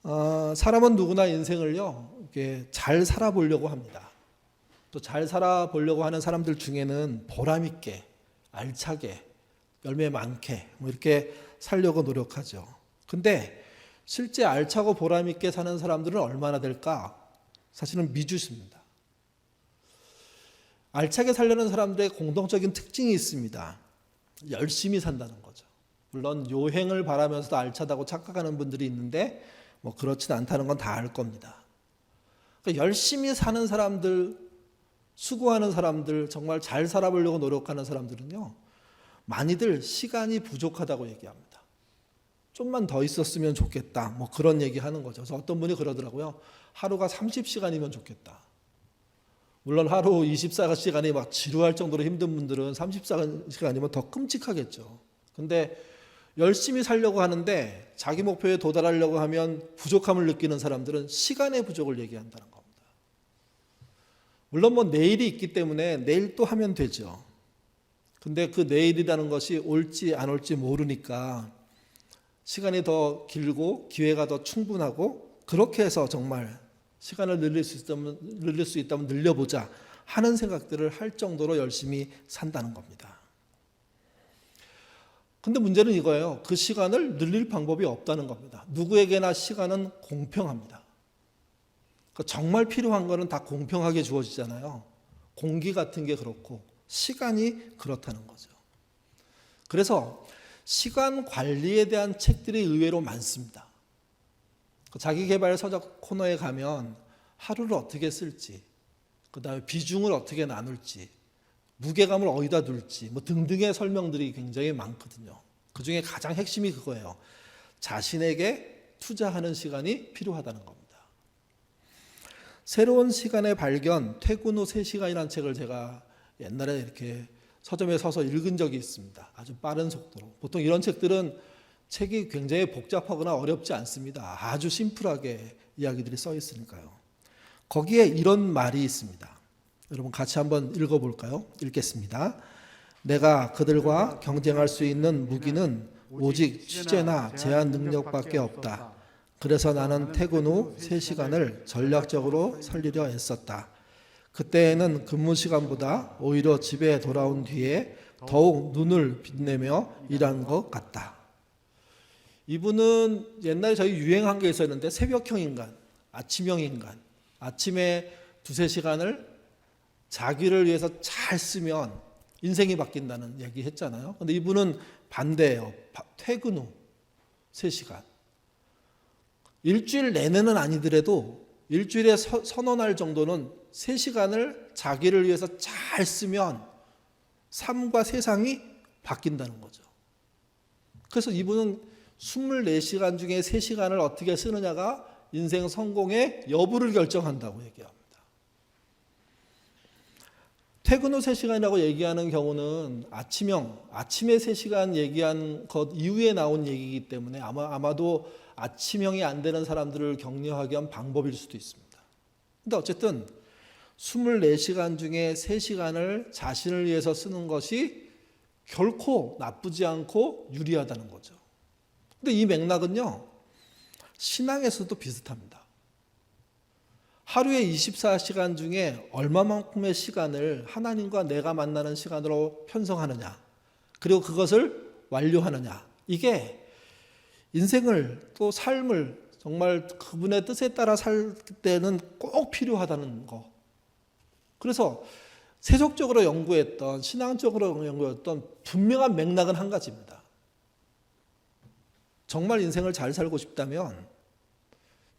사람은 누구나 인생을요, 이렇게 잘 살아보려고 합니다. 또 잘 살아보려고 하는 사람들 중에는 보람 있게, 알차게, 열매 많게 뭐 이렇게 살려고 노력하죠. 근데 실제 알차고 보람 있게 사는 사람들은 얼마나 될까? 사실은 미주십니다. 알차게 살려는 사람들의 공통적인 특징이 있습니다. 열심히 산다는 거죠. 물론 요행을 바라면서도 알차다고 착각하는 분들이 있는데 뭐 그렇진 않다는 건 다 알 겁니다. 그러니까 열심히 사는 사람들, 수고하는 사람들, 정말 잘 살아보려고 노력하는 사람들은요, 많이들 시간이 부족하다고 얘기합니다. 좀만 더 있었으면 좋겠다, 뭐 그런 얘기하는 거죠. 그래서 어떤 분이 그러더라고요. 하루가 30시간이면 좋겠다. 물론 하루 24시간이 막 지루할 정도로 힘든 분들은 34시간이면 더 끔찍하겠죠. 근데 열심히 살려고 하는데 자기 목표에 도달하려고 하면 부족함을 느끼는 사람들은 시간의 부족을 얘기한다는 겁니다. 물론 뭐 내일이 있기 때문에 내일 또 하면 되죠. 근데 그 내일이라는 것이 올지 안 올지 모르니까 시간이 더 길고 기회가 더 충분하고 그렇게 해서 정말 시간을 늘릴 수 있다면 늘려보자 하는 생각들을 할 정도로 열심히 산다는 겁니다. 근데 문제는 이거예요. 그 시간을 늘릴 방법이 없다는 겁니다. 누구에게나 시간은 공평합니다. 정말 필요한 거는 다 공평하게 주어지잖아요. 공기 같은 게 그렇고 시간이 그렇다는 거죠. 그래서 시간 관리에 대한 책들이 의외로 많습니다. 자기개발 서적 코너에 가면 하루를 어떻게 쓸지, 그 다음에 비중을 어떻게 나눌지, 무게감을 어디다 둘지 뭐 등등의 설명들이 굉장히 많거든요. 그중에 가장 핵심이 그거예요. 자신에게 투자하는 시간이 필요하다는 겁니다. 새로운 시간의 발견, 퇴근 후 3시간이라는 책을 제가 옛날에 이렇게 서점에 서서 읽은 적이 있습니다. 아주 빠른 속도로. 보통 이런 책들은 책이 굉장히 복잡하거나 어렵지 않습니다. 아주 심플하게 이야기들이 써 있으니까요. 거기에 이런 말이 있습니다. 여러분 같이 한번 읽어볼까요? 읽겠습니다. 내가 그들과 경쟁할 수 있는 무기는 오직 취재나 제안 능력밖에 없다. 그래서 나는 퇴근 후 3시간을 전략적으로 살리려 애썼다. 그때에는 근무 시간보다 오히려 집에 돌아온 뒤에 더욱 눈을 빛내며 일한 것 같다. 이분은 옛날에 저희 유행한 게 있었는데 새벽형 인간, 아침형 인간, 아침에 2-3시간을 자기를 위해서 잘 쓰면 인생이 바뀐다는 얘기 했잖아요. 근데 이분은 반대예요. 퇴근 후 3시간. 일주일 내내는 아니더라도 일주일에 서너 날 정도는 3시간을 자기를 위해서 잘 쓰면 삶과 세상이 바뀐다는 거죠. 그래서 이분은 24시간 중에 3시간을 어떻게 쓰느냐가 인생 성공의 여부를 결정한다고 얘기합니다. 퇴근 후 3시간이라고 얘기하는 경우는 아침에 3시간 얘기한 것 이후에 나온 얘기이기 때문에 아마도 아침형이 안 되는 사람들을 격려하기 위한 방법일 수도 있습니다. 근데 어쨌든 24시간 중에 3시간을 자신을 위해서 쓰는 것이 결코 나쁘지 않고 유리하다는 거죠. 근데 이 맥락은요, 신앙에서도 비슷합니다. 하루에 24시간 중에 얼마만큼의 시간을 하나님과 내가 만나는 시간으로 편성하느냐, 그리고 그것을 완료하느냐, 이게 인생을 또 삶을 정말 그분의 뜻에 따라 살 때는 꼭 필요하다는 거. 그래서 세속적으로 연구했던, 신앙적으로 연구했던 분명한 맥락은 한 가지입니다. 정말 인생을 잘 살고 싶다면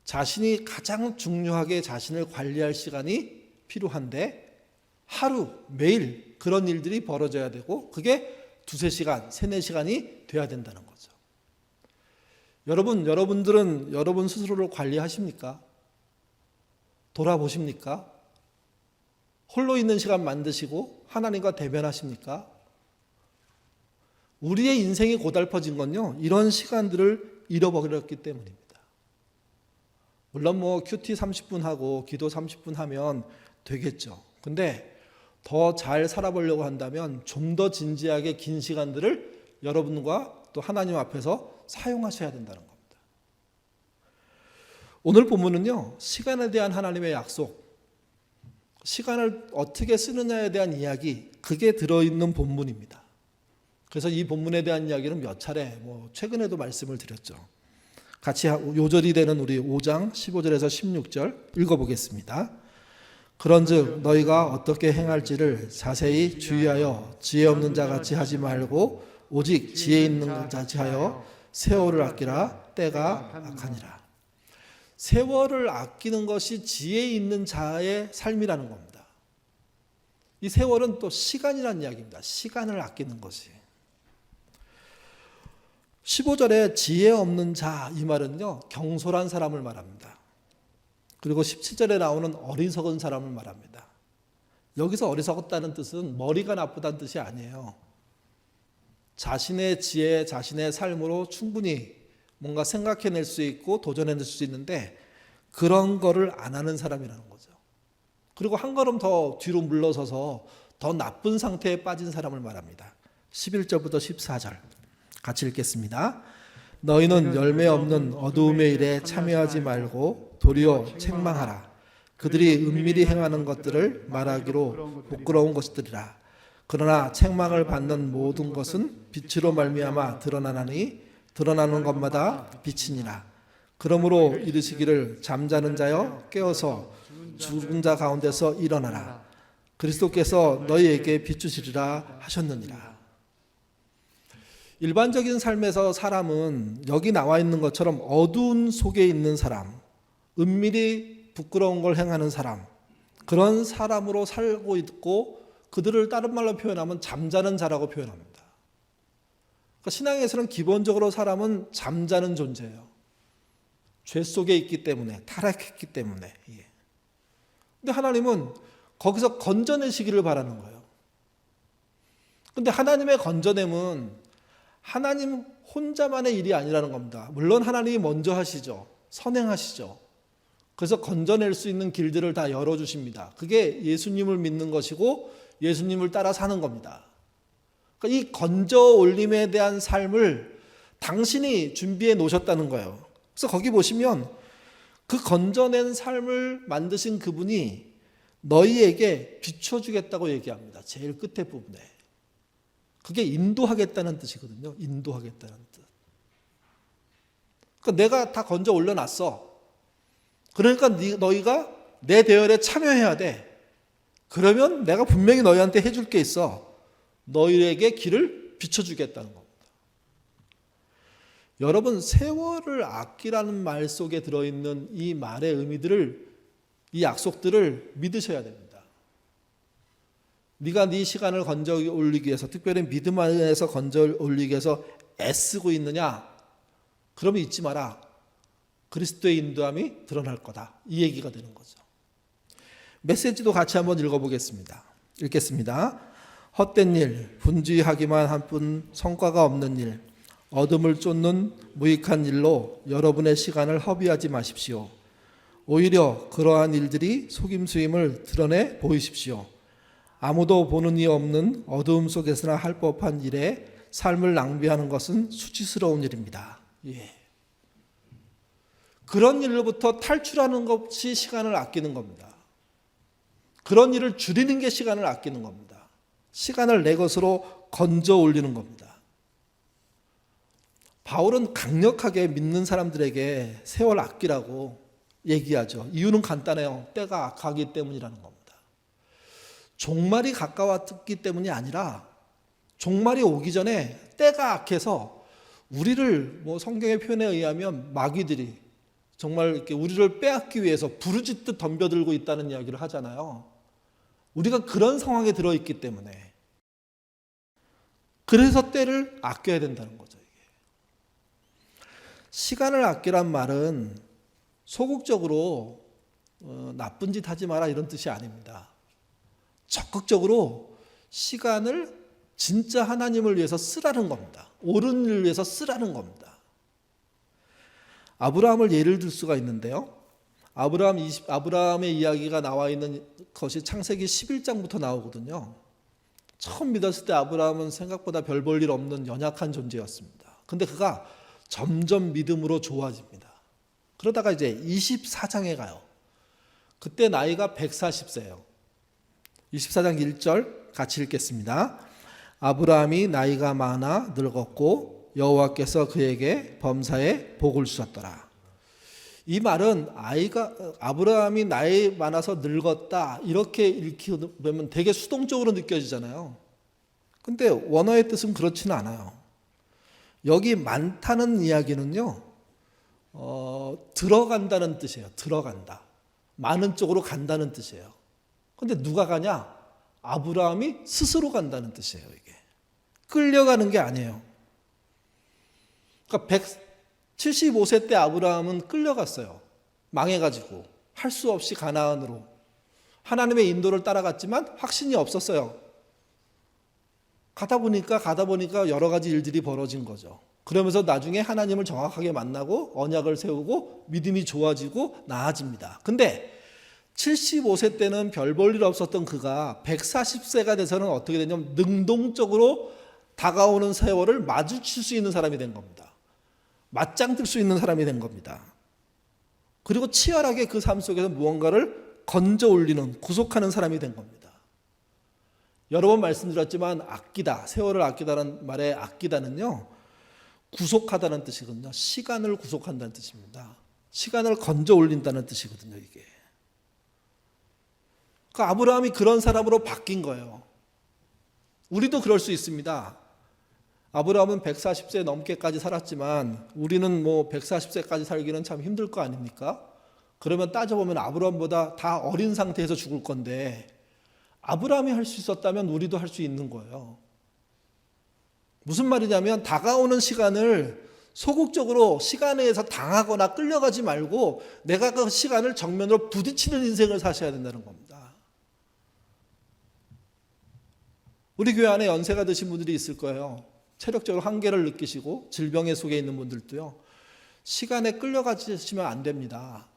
자신이 가장 중요하게 자신을 관리할 시간이 필요한데 하루, 매일 그런 일들이 벌어져야 되고 그게 2-3시간, 3-4시간이 돼야 된다는 거죠. 여러분들은 여러분 스스로를 관리하십니까? 돌아보십니까? 홀로 있는 시간 만드시고 하나님과 대면하십니까? 우리의 인생이 고달퍼진 건요, 이런 시간들을 잃어버렸기 때문입니다. 물론 뭐 큐티 30분 하고 기도 30분 하면 되겠죠. 근데 더 잘 살아보려고 한다면 좀 더 진지하게 긴 시간들을 여러분과 또 하나님 앞에서 사용하셔야 된다는 겁니다. 오늘 본문은요, 시간에 대한 하나님의 약속, 시간을 어떻게 쓰느냐에 대한 이야기, 그게 들어있는 본문입니다. 그래서 이 본문에 대한 이야기는 몇 차례, 최근에도 말씀을 드렸죠. 같이 요절이 되는 우리 5장 15절에서 16절 읽어보겠습니다. 그런즉 너희가 어떻게 행할지를 자세히 주의하여 지혜 없는 자 같이 하지 말고 오직 지혜 있는 자 같이 하여 세월을 아끼라. 때가 악하니라. 세월을 아끼는 것이 지혜 있는 자의 삶이라는 겁니다. 이 세월은 또 시간이라는 이야기입니다. 시간을 아끼는 것이. 15절에 지혜 없는 자, 이 말은요, 경솔한 사람을 말합니다. 그리고 17절에 나오는 어리석은 사람을 말합니다. 여기서 어리석었다는 뜻은 머리가 나쁘다는 뜻이 아니에요. 자신의 지혜, 자신의 삶으로 충분히 뭔가 생각해낼 수 있고 도전해낼 수 있는데 그런 거를 안 하는 사람이라는 거죠. 그리고 한 걸음 더 뒤로 물러서서 더 나쁜 상태에 빠진 사람을 말합니다. 11절부터 14절 같이 읽겠습니다. 너희는 열매 없는 어두움의 일에 참여하지 말고 도리어 책망하라. 그들이 은밀히 행하는 것들을 말하기로 부끄러운 것들이라. 그러나 책망을 받는 모든 것은 빛으로 말미암아 드러나나니 드러나는 것마다 빛이니라. 그러므로 이르시기를 잠자는 자여 깨어서 죽은 자 가운데서 일어나라. 그리스도께서 너희에게 비추시리라 하셨느니라. 일반적인 삶에서 사람은 여기 나와 있는 것처럼 어두운 속에 있는 사람, 은밀히 부끄러운 걸 행하는 사람, 그런 사람으로 살고 있고 그들을 다른 말로 표현하면 잠자는 자라고 표현합니다. 그러니까 신앙에서는 기본적으로 사람은 잠자는 존재예요. 죄 속에 있기 때문에, 타락했기 때문에. 근데 하나님은 거기서 건져내시기를 바라는 거예요. 근데 하나님의 건져냄은 하나님 혼자만의 일이 아니라는 겁니다. 물론 하나님이 먼저 하시죠. 선행하시죠. 그래서 건져낼 수 있는 길들을 다 열어주십니다. 그게 예수님을 믿는 것이고 예수님을 따라 사는 겁니다. 그러니까 이 건져 올림에 대한 삶을 당신이 준비해 놓으셨다는 거예요. 그래서 거기 보시면 그 건져낸 삶을 만드신 그분이 너희에게 비춰주겠다고 얘기합니다. 제일 끝에 부분에. 그게 인도하겠다는 뜻이거든요. 인도하겠다는 뜻. 그러니까 내가 다 건져 올려놨어. 그러니까 너희가 내 대열에 참여해야 돼. 그러면 내가 분명히 너희한테 해줄 게 있어. 너희에게 길을 비춰주겠다는 겁니다. 여러분, 세월을 아끼라는 말 속에 들어있는 이 말의 의미들을, 이 약속들을 믿으셔야 됩니다. 네가 네 시간을 건져 올리기 위해서, 특별히 믿음 안에서 건져 올리기 위해서 애쓰고 있느냐? 그러면 잊지 마라. 그리스도의 인도함이 드러날 거다. 이 얘기가 되는 거죠. 메시지도 같이 한번 읽어보겠습니다. 읽겠습니다. 헛된 일, 분주하기만 한 뿐 성과가 없는 일, 어둠을 쫓는 무익한 일로 여러분의 시간을 허비하지 마십시오. 오히려 그러한 일들이 속임수임을 드러내 보이십시오. 아무도 보는 이 없는 어두움 속에서나 할 법한 일에 삶을 낭비하는 것은 수치스러운 일입니다. 그런 일로부터 탈출하는 것이 시간을 아끼는 겁니다. 그런 일을 줄이는 게 시간을 아끼는 겁니다. 시간을 내 것으로 건져 올리는 겁니다. 바울은 강력하게 믿는 사람들에게 세월 아끼라고 얘기하죠. 이유는 간단해요. 때가 악하기 때문이라는 겁니다. 종말이 가까웠기 때문이 아니라 종말이 오기 전에 때가 악해서 우리를 성경의 표현에 의하면 마귀들이 정말 이렇게 우리를 빼앗기 위해서 부르짖듯 덤벼들고 있다는 이야기를 하잖아요. 우리가 그런 상황에 들어있기 때문에. 그래서 때를 아껴야 된다는 거죠. 이게. 시간을 아끼란 말은 소극적으로 나쁜 짓 하지 마라 이런 뜻이 아닙니다. 적극적으로 시간을 진짜 하나님을 위해서 쓰라는 겁니다. 옳은 일을 위해서 쓰라는 겁니다. 아브라함을 예를 들 수가 있는데요. 아브라함의 이야기가 나와 있는 것이 창세기 11장부터 나오거든요. 처음 믿었을 때 아브라함은 생각보다 별 볼 일 없는 연약한 존재였습니다. 근데 그가 점점 믿음으로 좋아집니다. 그러다가 이제 24장에 가요. 그때 나이가 140세예요. 24장 1절 같이 읽겠습니다. 아브라함이 나이가 많아 늙었고 여호와께서 그에게 범사에 복을 주셨더라. 이 말은 아브라함이 나이 많아서 늙었다 이렇게 읽히면 되게 수동적으로 느껴지잖아요. 근데 원어의 뜻은 그렇지는 않아요. 여기 많다는 이야기는요, 들어간다는 뜻이에요. 들어간다. 많은 쪽으로 간다는 뜻이에요. 근데 누가 가냐? 아브라함이 스스로 간다는 뜻이에요. 이게 끌려가는 게 아니에요. 그러니까 175세 때 아브라함은 끌려갔어요. 망해가지고 할 수 없이 가나안으로 하나님의 인도를 따라갔지만 확신이 없었어요. 가다 보니까 여러 가지 일들이 벌어진 거죠. 그러면서 나중에 하나님을 정확하게 만나고 언약을 세우고 믿음이 좋아지고 나아집니다. 근데 75세 때는 별 볼 일 없었던 그가 140세가 돼서는 어떻게 되냐면 능동적으로 다가오는 세월을 마주칠 수 있는 사람이 된 겁니다. 맞짱 뜰 수 있는 사람이 된 겁니다. 그리고 치열하게 그 삶 속에서 무언가를 건져 올리는, 구속하는 사람이 된 겁니다. 여러 번 말씀드렸지만 아끼다, 세월을 아끼다는 말에 아끼다는요, 구속하다는 뜻이거든요. 시간을 구속한다는 뜻입니다. 시간을 건져 올린다는 뜻이거든요, 이게. 그러니까 아브라함이 그런 사람으로 바뀐 거예요. 우리도 그럴 수 있습니다. 아브라함은 140세 넘게까지 살았지만 우리는 140세까지 살기는 참 힘들 거 아닙니까? 그러면 따져보면 아브라함보다 다 어린 상태에서 죽을 건데 아브라함이 할 수 있었다면 우리도 할 수 있는 거예요. 무슨 말이냐면 다가오는 시간을 소극적으로 시간에 의해서 당하거나 끌려가지 말고 내가 그 시간을 정면으로 부딪히는 인생을 사셔야 된다는 겁니다. 우리 교회 안에 연세가 드신 분들이 있을 거예요. 체력적으로 한계를 느끼시고 질병에 속에 있는 분들도요. 시간에 끌려가시면 안 됩니다.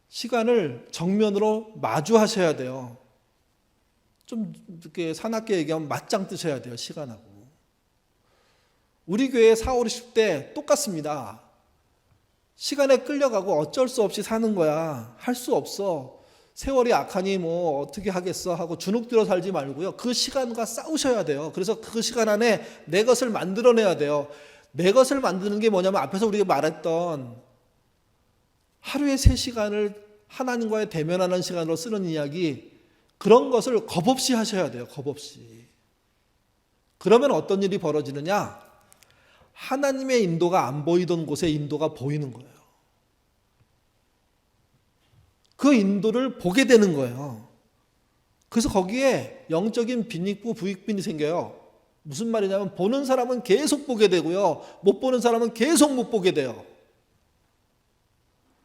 시간을 정면으로 마주하셔야 돼요. 좀 이렇게 사납게 얘기하면 맞짱 뜨셔야 돼요. 시간하고. 우리 교회 40, 50대 똑같습니다. 시간에 끌려가고 어쩔 수 없이 사는 거야. 할 수 없어. 세월이 악하니 어떻게 하겠어 하고 주눅들어 살지 말고요. 그 시간과 싸우셔야 돼요. 그래서 그 시간 안에 내 것을 만들어내야 돼요. 내 것을 만드는 게 뭐냐면 앞에서 우리가 말했던 하루에 3시간을 하나님과의 대면하는 시간으로 쓰는 이야기, 그런 것을 겁없이 하셔야 돼요. 겁없이. 그러면 어떤 일이 벌어지느냐? 하나님의 인도가 안 보이던 곳에 인도가 보이는 거예요. 그 인도를 보게 되는 거예요. 그래서 거기에 영적인 빈익부, 부익빈이 생겨요. 무슨 말이냐면 보는 사람은 계속 보게 되고요. 못 보는 사람은 계속 못 보게 돼요.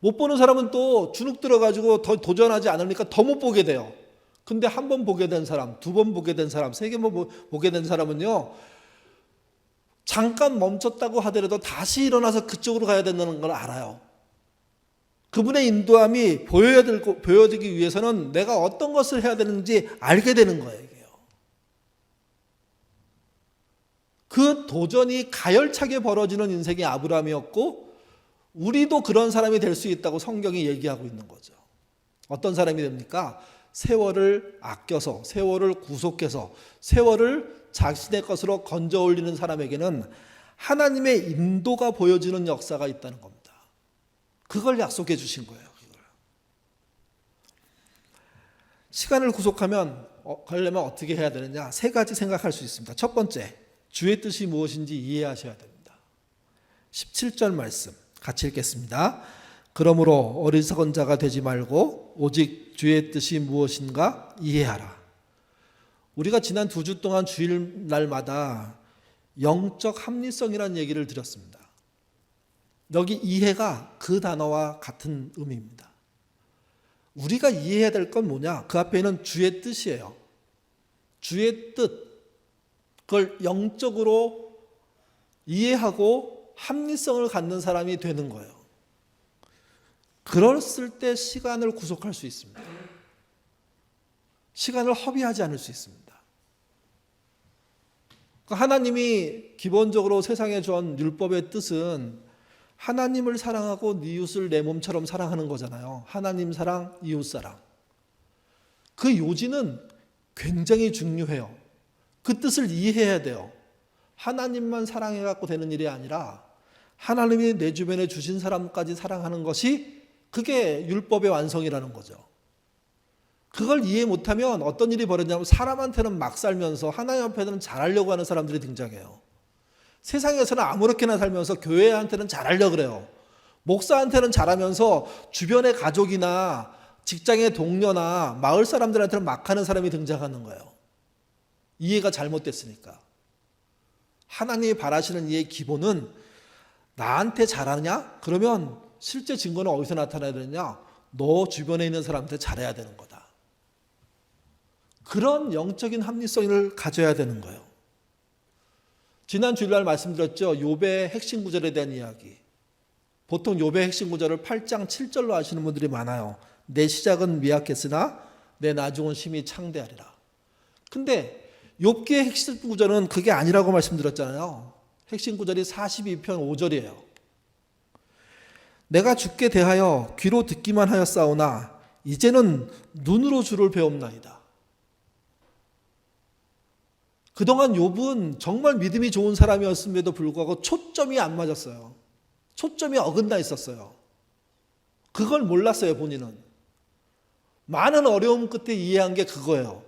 못 보는 사람은 또 주눅 들어가지고 더 도전하지 않으니까 더 못 보게 돼요. 근데 한 번 보게 된 사람, 2번 보게 된 사람, 3번 보게 된 사람은요, 잠깐 멈췄다고 하더라도 다시 일어나서 그쪽으로 가야 된다는 걸 알아요. 그분의 인도함이 보여지기 위해서는 내가 어떤 것을 해야 되는지 알게 되는 거예요. 이게요. 그 도전이 가열차게 벌어지는 인생이 아브라함이었고 우리도 그런 사람이 될 수 있다고 성경이 얘기하고 있는 거죠. 어떤 사람이 됩니까? 세월을 아껴서, 세월을 구속해서, 세월을 자신의 것으로 건져 올리는 사람에게는 하나님의 인도가 보여지는 역사가 있다는 겁니다. 그걸 약속해 주신 거예요. 그걸. 시간을 구속하면 하려면 어떻게 해야 되느냐? 3가지 생각할 수 있습니다. 첫 번째, 주의 뜻이 무엇인지 이해하셔야 됩니다. 17절 말씀 같이 읽겠습니다. 그러므로 어리석은 자가 되지 말고 오직 주의 뜻이 무엇인가 이해하라. 우리가 지난 2주 동안 주일날마다 영적 합리성이라는 얘기를 드렸습니다. 여기 이해가 그 단어와 같은 의미입니다. 우리가 이해해야 될 건 뭐냐? 그 앞에는 주의 뜻이에요. 주의 뜻, 그걸 영적으로 이해하고 합리성을 갖는 사람이 되는 거예요. 그랬을 때 시간을 구속할 수 있습니다. 시간을 허비하지 않을 수 있습니다. 하나님이 기본적으로 세상에 주은 율법의 뜻은 하나님을 사랑하고 네 이웃을 내 몸처럼 사랑하는 거잖아요. 하나님 사랑, 이웃 사랑. 그 요지는 굉장히 중요해요. 그 뜻을 이해해야 돼요. 하나님만 사랑해갖고 되는 일이 아니라 하나님이 내 주변에 주신 사람까지 사랑하는 것이 그게 율법의 완성이라는 거죠. 그걸 이해 못하면 어떤 일이 벌어지냐면 사람한테는 막 살면서 하나님 앞에는 잘하려고 하는 사람들이 등장해요. 세상에서는 아무렇게나 살면서 교회한테는 잘하려고 그래요. 목사한테는 잘하면서 주변의 가족이나 직장의 동료나 마을 사람들한테는 막 하는 사람이 등장하는 거예요. 이해가 잘못됐으니까. 하나님이 바라시는 이의 기본은 나한테 잘하냐? 그러면 실제 증거는 어디서 나타나야 되느냐? 너 주변에 있는 사람한테 잘해야 되는 거다. 그런 영적인 합리성을 가져야 되는 거예요. 지난 주일날 말씀드렸죠. 욥의 핵심 구절에 대한 이야기. 보통 욥의 핵심 구절을 8장 7절로 하시는 분들이 많아요. 내 시작은 미약했으나 내 나중은 심히 창대하리라. 근데 욥기의 핵심 구절은 그게 아니라고 말씀드렸잖아요. 핵심 구절이 42편 5절이에요. 내가 주께 대하여 귀로 듣기만 하였사오나 이제는 눈으로 주를 배웁나이다. 그동안 욥은 정말 믿음이 좋은 사람이었음에도 불구하고 초점이 안 맞았어요. 초점이 어긋나 있었어요. 그걸 몰랐어요, 본인은. 많은 어려움 끝에 이해한 게 그거예요.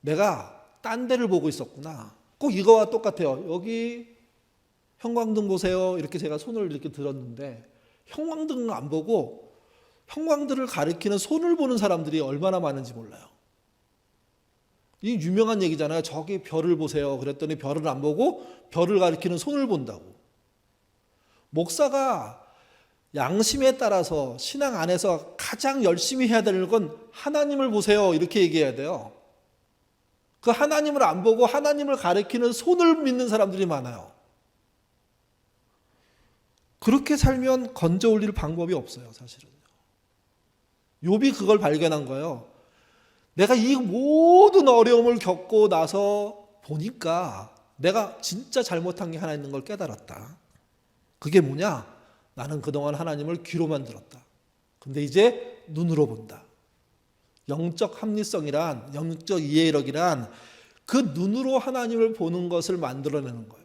내가 딴 데를 보고 있었구나. 꼭 이거와 똑같아요. 여기 형광등 보세요. 이렇게 제가 손을 이렇게 들었는데 형광등을 안 보고 형광등을 가리키는 손을 보는 사람들이 얼마나 많은지 몰라요. 이 유명한 얘기잖아요. 저기 별을 보세요. 그랬더니 별을 안 보고 별을 가리키는 손을 본다고. 목사가 양심에 따라서 신앙 안에서 가장 열심히 해야 되는 건 하나님을 보세요. 이렇게 얘기해야 돼요. 그 하나님을 안 보고 하나님을 가리키는 손을 믿는 사람들이 많아요. 그렇게 살면 건져 올릴 방법이 없어요, 사실은요. 욥이 그걸 발견한 거예요. 내가 이 모든 어려움을 겪고 나서 보니까 내가 진짜 잘못한 게 하나 있는 걸 깨달았다. 그게 뭐냐? 나는 그동안 하나님을 귀로만 들었다. 근데 이제 눈으로 본다. 영적 합리성이란, 영적 이해력이란 그 눈으로 하나님을 보는 것을 만들어내는 겁니다.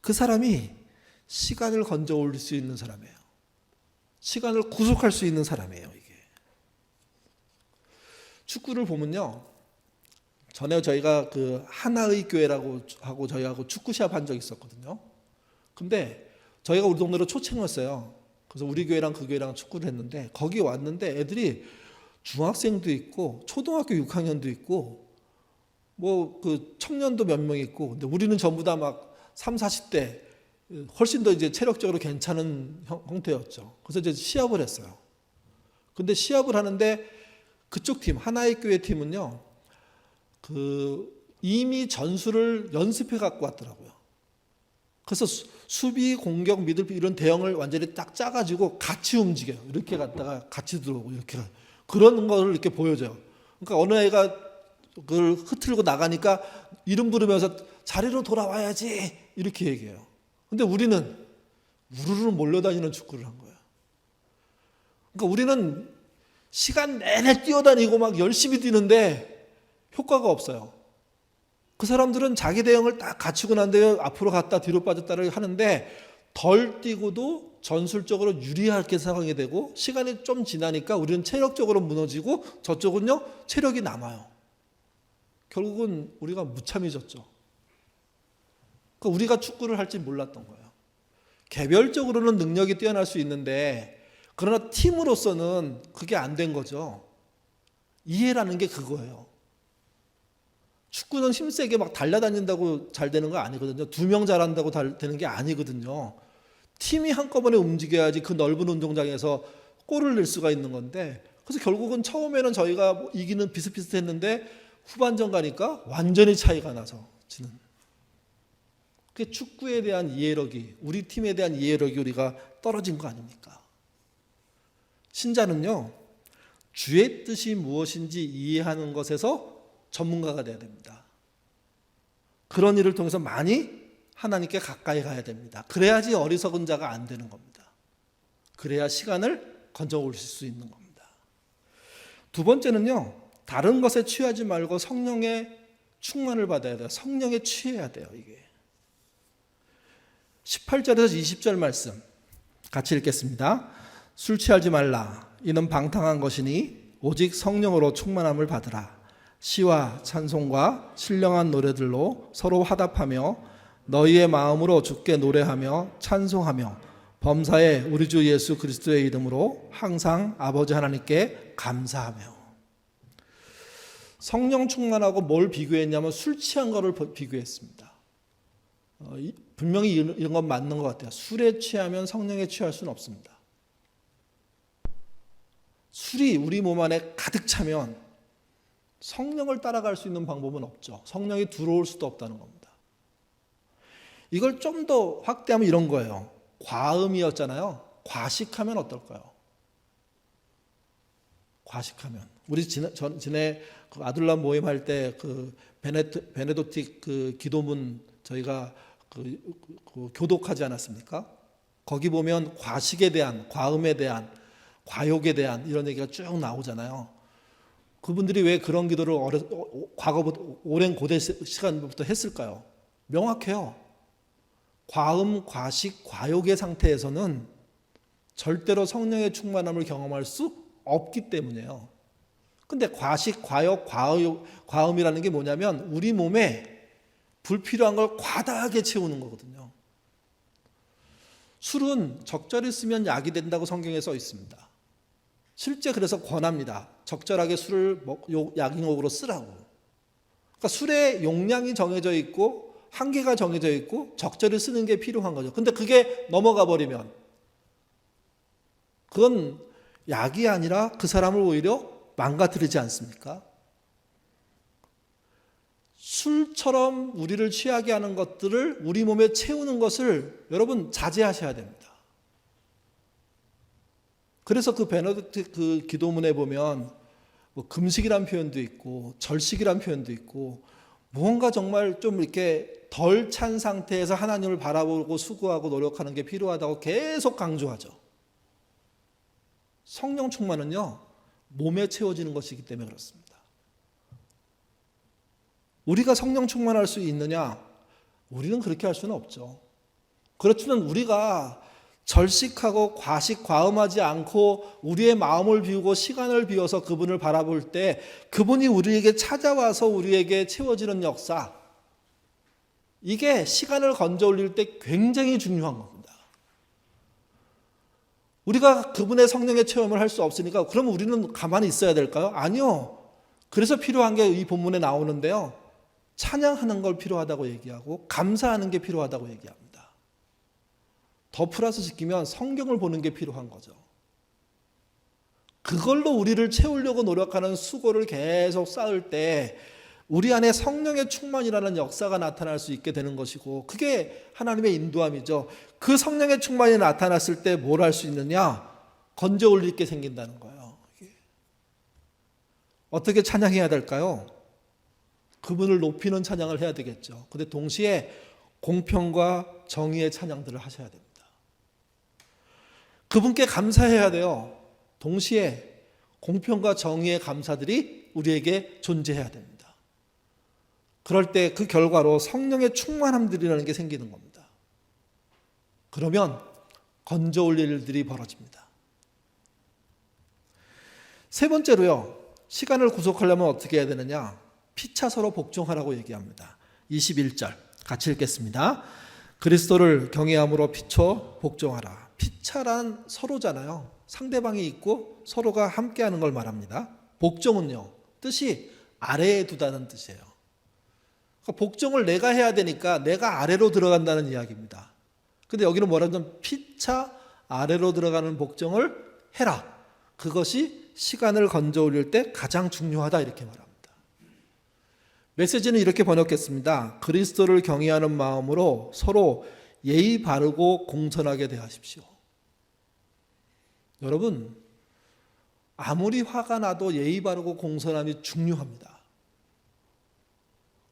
그 사람이 시간을 건져 올릴 수 있는 사람이에요. 시간을 구속할 수 있는 사람이에요, 이게. 축구를 보면요. 전에 저희가 그 하나의 교회라고 하고 저희하고 축구 시합 한 적이 있었거든요. 근데 저희가 우리 동네로 초청했어요. 그래서 우리 교회랑 그 교회랑 축구를 했는데 거기 왔는데 애들이 중학생도 있고 초등학교 6학년도 있고 뭐 그 청년도 몇 명 있고 근데 우리는 전부 다 막 3, 40대 훨씬 더 이제 체력적으로 괜찮은 형태였죠. 그래서 이제 시합을 했어요. 근데 시합을 하는데 그쪽 팀, 하나의 교회 팀은요, 이미 전술을 연습해 갖고 왔더라고요. 그래서 수비, 공격, 미들 이런 대형을 완전히 딱 짜가지고 같이 움직여요. 이렇게 갔다가 같이 들어오고 이렇게 그런 거를 이렇게 보여줘요. 그러니까 어느 애가 그걸 흐트르고 나가니까 이름 부르면서 자리로 돌아와야지 이렇게 얘기해요. 근데 우리는 우르르 몰려다니는 축구를 한 거예요. 그러니까 우리는 시간 내내 뛰어다니고 막 열심히 뛰는데 효과가 없어요. 그 사람들은 자기 대응을 딱 갖추고 난 뒤에 앞으로 갔다 뒤로 빠졌다를 하는데 덜 뛰고도 전술적으로 유리하게 상황이 되고 시간이 좀 지나니까 우리는 체력적으로 무너지고 저쪽은요 체력이 남아요. 결국은 우리가 무참해졌죠. 그러니까 우리가 축구를 할지 몰랐던 거예요. 개별적으로는 능력이 뛰어날 수 있는데 그러나 팀으로서는 그게 안 된 거죠. 이해라는 게 그거예요. 축구는 힘세게 막 달려다닌다고 잘 되는 거 아니거든요. 2명 잘한다고 되는 게 아니거든요. 팀이 한꺼번에 움직여야지 그 넓은 운동장에서 골을 낼 수가 있는 건데 그래서 결국은 처음에는 저희가 뭐 이기는 비슷비슷했는데 후반전 가니까 완전히 차이가 나서 지는. 그게 축구에 대한 이해력이 우리 팀에 대한 이해력이 우리가 떨어진 거 아닙니까? 신자는요. 주의 뜻이 무엇인지 이해하는 것에서 전문가가 돼야 됩니다. 그런 일을 통해서 많이 하나님께 가까이 가야 됩니다. 그래야지 어리석은 자가 안 되는 겁니다. 그래야 시간을 건져 올릴 수 있는 겁니다. 두 번째는요, 다른 것에 취하지 말고 성령의 충만을 받아야 돼요. 성령에 취해야 돼요. 이게 18절에서 20절 말씀 같이 읽겠습니다. 술 취하지 말라. 이는 방탕한 것이니 오직 성령으로 충만함을 받으라. 시와 찬송과 신령한 노래들로 서로 화답하며 너희의 마음으로 주께 노래하며 찬송하며 범사에 우리 주 예수 그리스도의 이름으로 항상 아버지 하나님께 감사하며. 성령 충만하고 뭘 비교했냐면 술 취한 거를 비교했습니다. 분명히 이런 건 맞는 것 같아요. 술에 취하면 성령에 취할 수는 없습니다. 술이 우리 몸 안에 가득 차면 성령을 따라갈 수 있는 방법은 없죠. 성령이 들어올 수도 없다는 겁니다. 이걸 좀 더 확대하면 이런 거예요. 과음이었잖아요. 과식하면 어떨까요? 과식하면 우리 전에 그 아둘람 모임 할 때 그 베네딕트 그 기도문 저희가 그 교독하지 않았습니까? 거기 보면 과식에 대한, 과음에 대한, 과욕에 대한 이런 얘기가 쭉 나오잖아요. 그분들이 왜 그런 기도를 과거부터 오랜 고대 시간부터 했을까요? 명확해요. 과음, 과식, 과욕의 상태에서는 절대로 성령의 충만함을 경험할 수 없기 때문이에요. 근데 과식, 과욕, 과음이라는 게 뭐냐면 우리 몸에 불필요한 걸 과다하게 채우는 거거든요. 술은 적절히 쓰면 약이 된다고 성경에 써 있습니다. 실제 그래서 권합니다. 적절하게 술을 약용으로 쓰라고. 그러니까 술의 용량이 정해져 있고 한계가 정해져 있고 적절히 쓰는 게 필요한 거죠. 근데 그게 넘어가 버리면 그건 약이 아니라 그 사람을 오히려 망가뜨리지 않습니까? 술처럼 우리를 취하게 하는 것들을 우리 몸에 채우는 것을 여러분 자제하셔야 됩니다. 그래서 그 베네딕트 그 기도문에 보면 뭐 금식이란 표현도 있고 절식이란 표현도 있고 무언가 정말 좀 이렇게 덜 찬 상태에서 하나님을 바라보고 수고하고 노력하는 게 필요하다고 계속 강조하죠. 성령 충만은요, 몸에 채워지는 것이기 때문에 그렇습니다. 우리가 성령 충만할 수 있느냐? 우리는 그렇게 할 수는 없죠. 그렇지만 우리가 절식하고 과식, 과음하지 않고 우리의 마음을 비우고 시간을 비워서 그분을 바라볼 때 그분이 우리에게 찾아와서 우리에게 채워지는 역사, 이게 시간을 건져 올릴 때 굉장히 중요한 겁니다. 우리가 그분의 성령의 체험을 할 수 없으니까 그럼 우리는 가만히 있어야 될까요? 아니요. 그래서 필요한 게 이 본문에 나오는데요. 찬양하는 걸 필요하다고 얘기하고 감사하는 게 필요하다고 얘기합니다. 더 플러스 시키면 성경을 보는 게 필요한 거죠. 그걸로 우리를 채우려고 노력하는 수고를 계속 쌓을 때 우리 안에 성령의 충만이라는 역사가 나타날 수 있게 되는 것이고 그게 하나님의 인도함이죠. 그 성령의 충만이 나타났을 때 뭘 할 수 있느냐? 건져 올릴 게 생긴다는 거예요. 어떻게 찬양해야 될까요? 그분을 높이는 찬양을 해야 되겠죠. 그런데 동시에 공평과 정의의 찬양들을 하셔야 됩니다. 그분께 감사해야 돼요. 동시에 공평과 정의의 감사들이 우리에게 존재해야 됩니다. 그럴 때 그 결과로 성령의 충만함들이라는 게 생기는 겁니다. 그러면 건져 올릴 일들이 벌어집니다. 세 번째로요, 시간을 구속하려면 어떻게 해야 되느냐? 피차 서로 복종하라고 얘기합니다. 21절 같이 읽겠습니다. 그리스도를 경외함으로 피쳐 복종하라. 피차란 서로잖아요. 상대방이 있고 서로가 함께하는 걸 말합니다. 복종은요, 뜻이 아래에 두다는 뜻이에요. 그러니까 복종을 내가 해야 되니까 내가 아래로 들어간다는 이야기입니다. 근데 여기는 뭐라면 피차 아래로 들어가는 복종을 해라. 그것이 시간을 건져 올릴 때 가장 중요하다 이렇게 말합니다. 메시지는 이렇게 번역했습니다. 그리스도를 경외하는 마음으로 서로 예의 바르고 공손하게 대하십시오. 여러분, 아무리 화가 나도 예의 바르고 공손함이 중요합니다.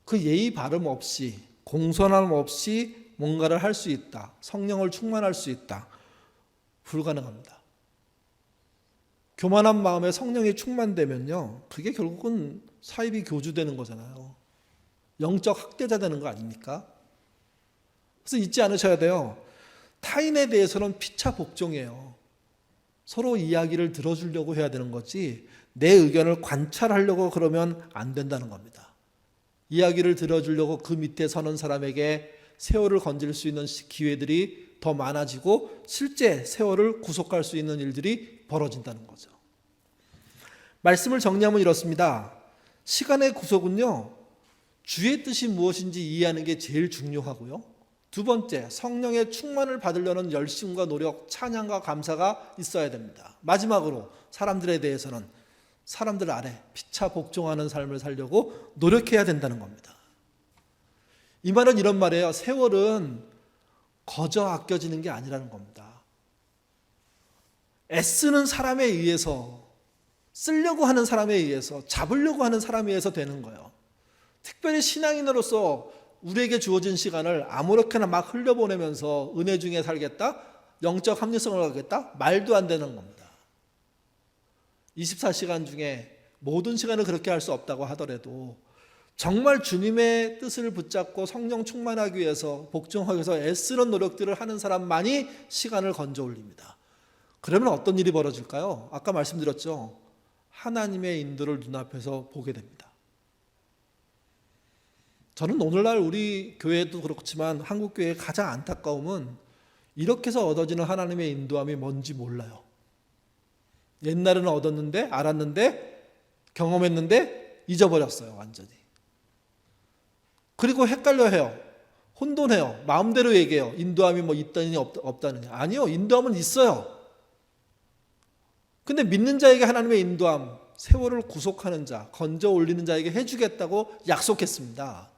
그 예의 바름 없이, 공손함 없이 뭔가를 할 수 있다. 성령을 충만할 수 있다. 불가능합니다. 교만한 마음에 성령이 충만되면요, 그게 결국은 사이비 교주되는 거잖아요. 영적 학대자 되는 거 아닙니까? 그래서 잊지 않으셔야 돼요. 타인에 대해서는 피차 복종이에요. 서로 이야기를 들어주려고 해야 되는 거지 내 의견을 관찰하려고 그러면 안 된다는 겁니다. 이야기를 들어주려고 그 밑에 서는 사람에게 세월을 건질 수 있는 기회들이 더 많아지고 실제 세월을 구속할 수 있는 일들이 벌어진다는 거죠. 말씀을 정리하면 이렇습니다. 시간의 구속은요, 주의 뜻이 무엇인지 이해하는 게 제일 중요하고요. 두 번째, 성령의 충만을 받으려는 열심과 노력, 찬양과 감사가 있어야 됩니다. 마지막으로 사람들에 대해서는 사람들 아래 피차 복종하는 삶을 살려고 노력해야 된다는 겁니다. 이 말은 이런 말이에요. 세월은 거저 아껴지는 게 아니라는 겁니다. 애쓰는 사람에 의해서, 쓰려고 하는 사람에 의해서, 잡으려고 하는 사람에 의해서 되는 거예요. 특별히 신앙인으로서 우리에게 주어진 시간을 아무렇게나 막 흘려보내면서 은혜 중에 살겠다? 영적 합리성을 갖겠다? 말도 안 되는 겁니다. 24시간 중에 모든 시간을 그렇게 할 수 없다고 하더라도 정말 주님의 뜻을 붙잡고 성령 충만하기 위해서, 복종하기 위해서 애쓰는 노력들을 하는 사람만이 시간을 건져 올립니다. 그러면 어떤 일이 벌어질까요? 아까 말씀드렸죠. 하나님의 인도를 눈앞에서 보게 됩니다. 저는 오늘날 우리 교회도 그렇지만 한국교회의 가장 안타까움은 이렇게 해서 얻어지는 하나님의 인도함이 뭔지 몰라요. 옛날에는 얻었는데, 알았는데, 경험했는데 잊어버렸어요, 완전히. 그리고 헷갈려해요. 혼돈해요. 마음대로 얘기해요. 인도함이 뭐 있다느냐 없다느냐. 아니요, 인도함은 있어요. 근데 믿는 자에게 하나님의 인도함, 세월을 구속하는 자, 건져 올리는 자에게 해주겠다고 약속했습니다.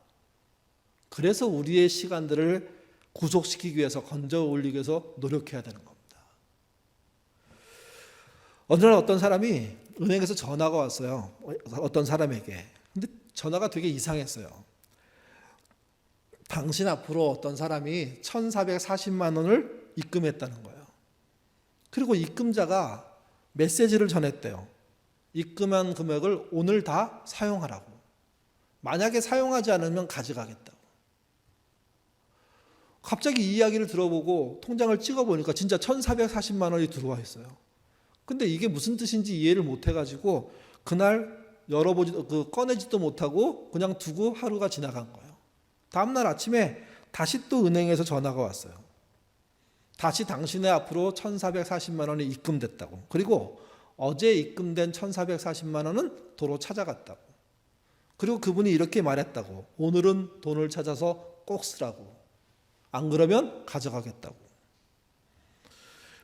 그래서 우리의 시간들을 구속시키기 위해서, 건져 올리기 위해서 노력해야 되는 겁니다. 어느 날 어떤 사람이 은행에서 전화가 왔어요. 어떤 사람에게. 근데 전화가 되게 이상했어요. 당신 앞으로 어떤 사람이 1,440만 원을 입금했다는 거예요. 그리고 입금자가 메시지를 전했대요. 입금한 금액을 오늘 다 사용하라고. 만약에 사용하지 않으면 가져가겠다고. 갑자기 이 이야기를 들어보고 통장을 찍어보니까 진짜 1,440만 원이 들어와 있어요. 근데 이게 무슨 뜻인지 이해를 못 해가지고 그날 꺼내지도 못하고 그냥 두고 하루가 지나간 거예요. 다음날 아침에 다시 또 은행에서 전화가 왔어요. 다시 당신의 앞으로 1,440만 원이 입금됐다고. 그리고 어제 입금된 1,440만 원은 도로 찾아갔다고. 그리고 그분이 이렇게 말했다고. 오늘은 돈을 찾아서 꼭 쓰라고. 안 그러면 가져가겠다고.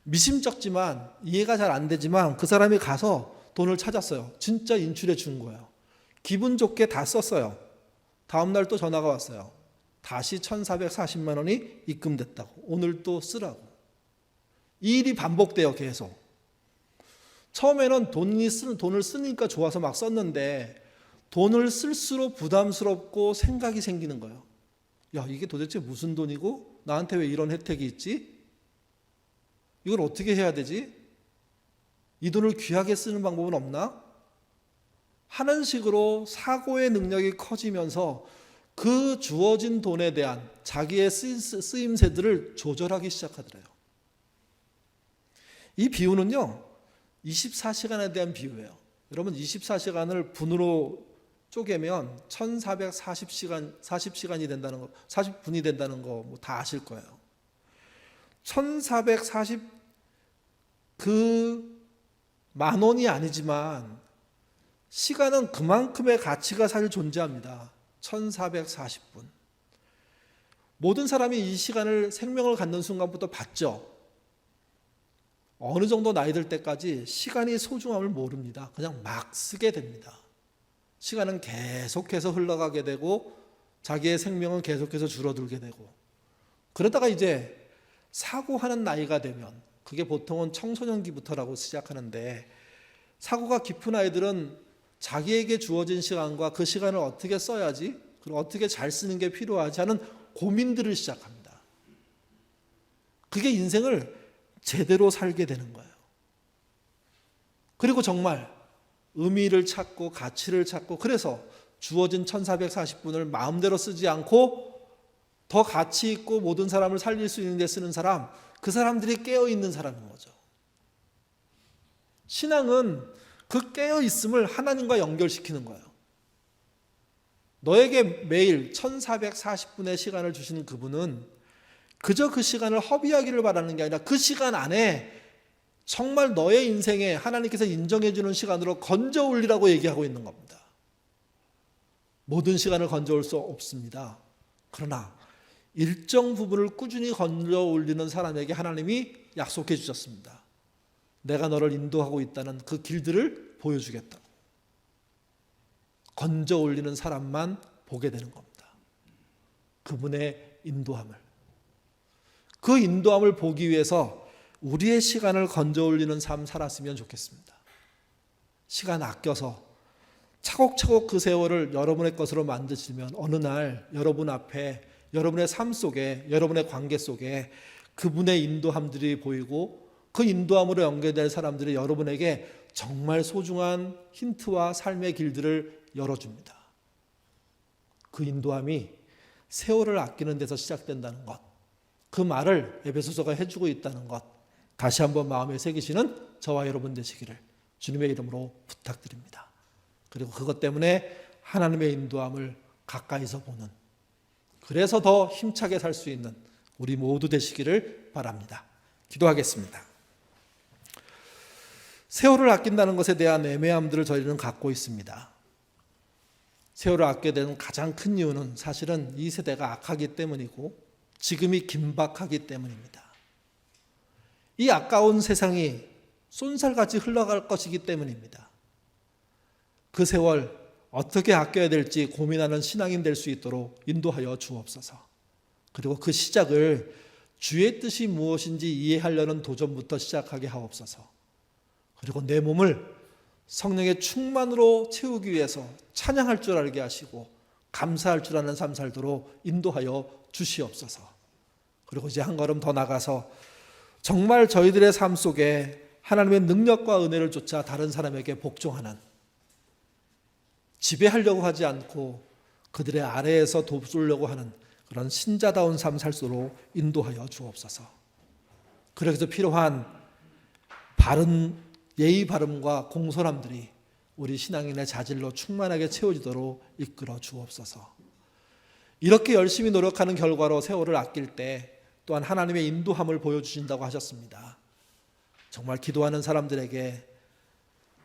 미심쩍지만 이해가 잘 안 되지만 그 사람이 가서 돈을 찾았어요. 진짜 인출해 준 거예요. 기분 좋게 다 썼어요. 다음날 또 전화가 왔어요. 다시 1,440만 원이 입금됐다고. 오늘 또 쓰라고. 이 일이 반복돼요, 계속. 처음에는 돈을 쓰니까 좋아서 막 썼는데 돈을 쓸수록 부담스럽고 생각이 생기는 거예요. 야, 이게 도대체 무슨 돈이고 나한테 왜 이런 혜택이 있지? 이걸 어떻게 해야 되지? 이 돈을 귀하게 쓰는 방법은 없나? 하는 식으로 사고의 능력이 커지면서 그 주어진 돈에 대한 자기의 쓰임새들을 조절하기 시작하더래요. 이 비유는요, 24시간에 대한 비유예요. 여러분 24시간을 분으로 쪼개면 1440시간이 된다는 거, 40분이 된다는 거 뭐 다 아실 거예요. 1440 그 만 원이 아니지만 시간은 그만큼의 가치가 사실 존재합니다. 1440분. 모든 사람이 이 시간을 생명을 갖는 순간부터 봤죠. 어느 정도 나이 들 때까지 시간이 소중함을 모릅니다. 그냥 막 쓰게 됩니다. 시간은 계속해서 흘러가게 되고 자기의 생명은 계속해서 줄어들게 되고, 그러다가 이제 사고하는 나이가 되면, 그게 보통은 청소년기부터라고 시작하는데, 사고가 깊은 아이들은 자기에게 주어진 시간과 그 시간을 어떻게 써야지, 그리고 어떻게 잘 쓰는 게 필요하지 하는 고민들을 시작합니다. 그게 인생을 제대로 살게 되는 거예요. 그리고 정말 의미를 찾고 가치를 찾고, 그래서 주어진 1440분을 마음대로 쓰지 않고 더 가치 있고 모든 사람을 살릴 수 있는 데 쓰는 사람, 그 사람들이 깨어있는 사람인 거죠. 신앙은 그 깨어있음을 하나님과 연결시키는 거예요. 너에게 매일 1440분의 시간을 주시는 그분은 그저 그 시간을 허비하기를 바라는 게 아니라 그 시간 안에 정말 너의 인생에 하나님께서 인정해 주는 시간으로 건져 올리라고 얘기하고 있는 겁니다. 모든 시간을 건져 올 수 없습니다. 그러나 일정 부분을 꾸준히 건져 올리는 사람에게 하나님이 약속해 주셨습니다. 내가 너를 인도하고 있다는 그 길들을 보여주겠다고. 건져 올리는 사람만 보게 되는 겁니다. 그분의 인도함을. 그 인도함을 보기 위해서 우리의 시간을 건져 올리는 삶 살았으면 좋겠습니다. 시간 아껴서 차곡차곡 그 세월을 여러분의 것으로 만드시면 어느 날 여러분 앞에, 여러분의 삶 속에, 여러분의 관계 속에 그분의 인도함들이 보이고 그 인도함으로 연결될 사람들이 여러분에게 정말 소중한 힌트와 삶의 길들을 열어줍니다. 그 인도함이 세월을 아끼는 데서 시작된다는 것, 그 말을 에베소서가 해주고 있다는 것, 다시 한번 마음에 새기시는 저와 여러분 되시기를 주님의 이름으로 부탁드립니다. 그리고 그것 때문에 하나님의 인도함을 가까이서 보는, 그래서 더 힘차게 살 수 있는 우리 모두 되시기를 바랍니다. 기도하겠습니다. 세월을 아낀다는 것에 대한 애매함들을 저희는 갖고 있습니다. 세월을 아껴야 되는 가장 큰 이유는 사실은 이 세대가 악하기 때문이고 지금이 긴박하기 때문입니다. 이 아까운 세상이 쏜살같이 흘러갈 것이기 때문입니다. 그 세월 어떻게 아껴야 될지 고민하는 신앙인 될 수 있도록 인도하여 주옵소서. 그리고 그 시작을 주의 뜻이 무엇인지 이해하려는 도전부터 시작하게 하옵소서. 그리고 내 몸을 성령의 충만으로 채우기 위해서 찬양할 줄 알게 하시고 감사할 줄 아는 삶 살도록 인도하여 주시옵소서. 그리고 이제 한 걸음 더 나가서 정말 저희들의 삶 속에 하나님의 능력과 은혜를 쫓아 다른 사람에게 복종하는, 지배하려고 하지 않고 그들의 아래에서 돕으려고 하는 그런 신자다운 삶 살수록 인도하여 주옵소서. 그래서 필요한 바른 예의 바름과 공손함들이 우리 신앙인의 자질로 충만하게 채워지도록 이끌어 주옵소서. 이렇게 열심히 노력하는 결과로 세월을 아낄 때 또한 하나님의 인도함을 보여주신다고 하셨습니다. 정말 기도하는 사람들에게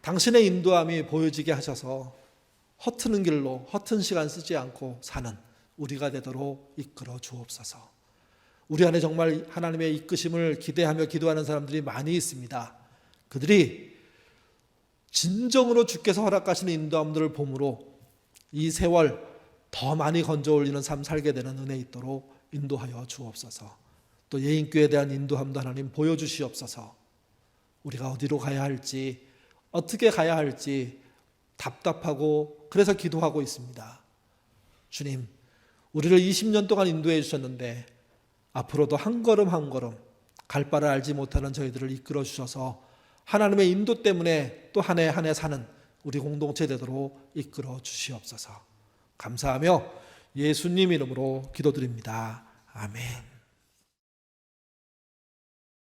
당신의 인도함이 보여지게 하셔서 허트는 길로 허튼 시간 쓰지 않고 사는 우리가 되도록 이끌어 주옵소서. 우리 안에 정말 하나님의 이끄심을 기대하며 기도하는 사람들이 많이 있습니다. 그들이 진정으로 주께서 허락하시는 인도함들을 봄으로 이 세월 더 많이 건져 올리는 삶 살게 되는 은혜 있도록 인도하여 주옵소서. 또 예인교회에 대한 인도함도 하나님 보여주시옵소서. 우리가 어디로 가야 할지, 어떻게 가야 할지 답답하고 그래서 기도하고 있습니다. 주님, 우리를 20년 동안 인도해 주셨는데 앞으로도 한 걸음 한 걸음 갈 바를 알지 못하는 저희들을 이끌어 주셔서 하나님의 인도 때문에 또 한 해 한 해 사는 우리 공동체 되도록 이끌어 주시옵소서. 감사하며 예수님 이름으로 기도드립니다. 아멘.